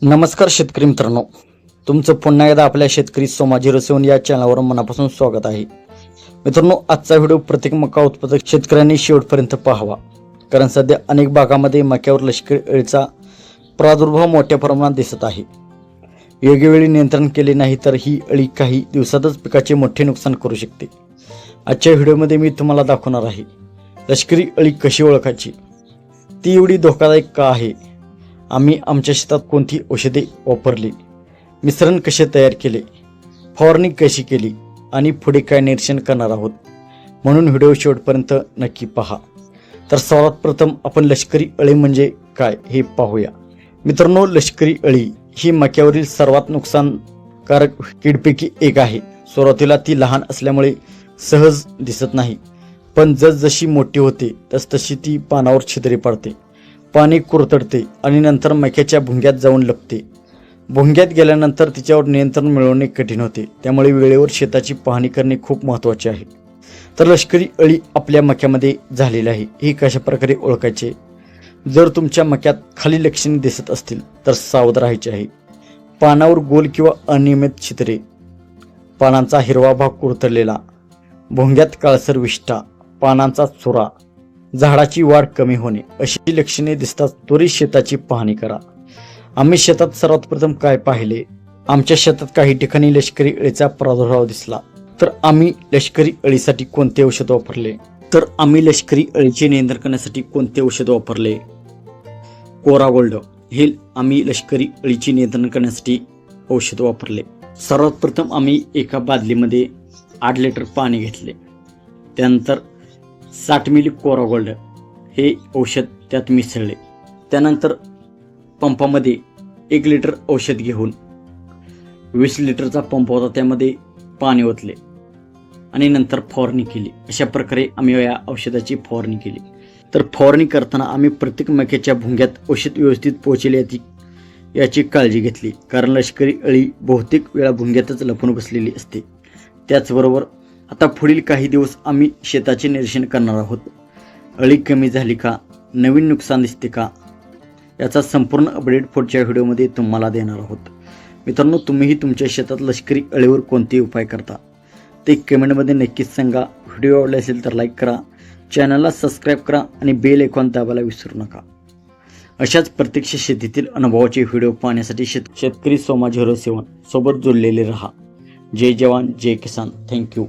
नमस्कार शेतकरी मित्रांनो, तुमचं पुन्हा एकदा आपल्या शेतकरी सोमा 07 या चॅनलवर मनापासून स्वागत आहे. मित्रांनो, आजचा व्हिडिओ प्रत्येक मका उत्पादक शेतकऱ्यांनी शेवटपर्यंत पाहावा, कारण सध्या अनेक भागामध्ये मक्यावर लष्करी अळीचा प्रादुर्भाव मोठ्या प्रमाणात दिसत आहे. योग्य वेळी नियंत्रण केले नाही तर ही अळी काही दिवसातच पिकाचे मोठे नुकसान करू शकते. आजच्या व्हिडिओमध्ये मी तुम्हाला दाखवणार आहे लष्करी अळी कशी ओळखायची, ती एवढी धोकादायक का आहे, आम्ही आमच्या शेतात कोणती औषधे वापरली, मिश्रण कसे तयार केले, फवारणी कशी केली आणि पुढे काय निरीक्षण करणार आहोत. म्हणून व्हिडिओ शेवटपर्यंत नक्की पहा. तर सर्वात प्रथम आपण लष्करी अळी म्हणजे काय हे पाहूया. मित्रांनो, लष्करी अळी ही मक्यावरील सर्वात नुकसानकारक कीडपैकी एक आहे. सुरुवातीला ती लहान असल्यामुळे सहज दिसत नाही, पण जसजशी मोठी होते तसतशी ती पानावर छिद्रे पाडते, पाणी कुरतडते आणि नंतर मक्याच्या भुंग्यात जाऊन लपते. भुंग्यात गेल्यानंतर तिच्यावर नियंत्रण मिळवणे कठीण होते. त्यामुळे वेळेवर शेताची पाहणी करणे खूप महत्त्वाचे आहे. तर लष्करी अळी आपल्या मक्यामध्ये झालेली आहे, हे कशा प्रकारे ओळखायचे. जर तुमच्या मक्यात खाली लक्षणे दिसत असतील तर सावध राहायचे आहे. पानावर गोल किंवा अनियमित छिद्रे, पानांचा हिरवा भाग कुरतडलेला, भुंग्यात काळसर विष्ठा, पानांचा चुरा, झाडाची वाढ कमी होणे अशी लक्षणे दिसताच त्वरित शेताची पाहणी करा. आम्ही शेतात सर्वात प्रथम काय पाहिले, आमच्या शेतात काही ठिकाणी लष्करी अळीचा प्रादुर्भाव दिसला. तर आम्ही लष्करी अळीसाठी कोणते औषध वापरले, कोरा गोल्ड हे आम्ही लष्करी अळीचे नियंत्रण करण्यासाठी औषध वापरले. सर्वात प्रथम आम्ही एका बादलीमध्ये 8 लिटर पाणी घेतले. त्यानंतर 60 मिली कोरा गोल्ड हे औषध त्यात मिसळले. त्यानंतर पंपामध्ये 1 लिटर औषध घेऊन 20 लिटरचा पंप होता, त्यामध्ये पाणी ओतले आणि नंतर फवारणी केली. अशा प्रकारे आम्ही या औषधाची फवारणी केली. तर फवारणी करताना आम्ही प्रत्येक मक्याच्या भुंग्यात औषध व्यवस्थित पोहोचले याची काळजी घेतली, कारण लष्करी अळी बहुतेक वेळा भुंग्यातच लपून बसलेली असते. त्याचबरोबर आता पुढील काही दिवस आम्ही शेताचे निरीक्षण करणार आहोत. अळी कमी झाली का, नवीन नुकसान दिसते का, याचा संपूर्ण अपडेट पुढच्या व्हिडिओमध्ये तुम्हाला देणार आहोत. मित्रांनो, तुम्हीही तुमच्या शेतात लष्करी अळीवर कोणते उपाय करता ते कमेंटमध्ये नक्कीच सांगा. व्हिडिओ आवडला असेल तर लाईक करा, चॅनलला सबस्क्राईब करा आणि बेल आयकॉन दाबायला विसरू नका. अशाच प्रत्यक्ष शेतीतील अनुभवाचे व्हिडिओ पाहण्यासाठी शेतकरी सोमा 07 सोबत जोडलेले रहा. जय जवान जय किसान. थँक्यू.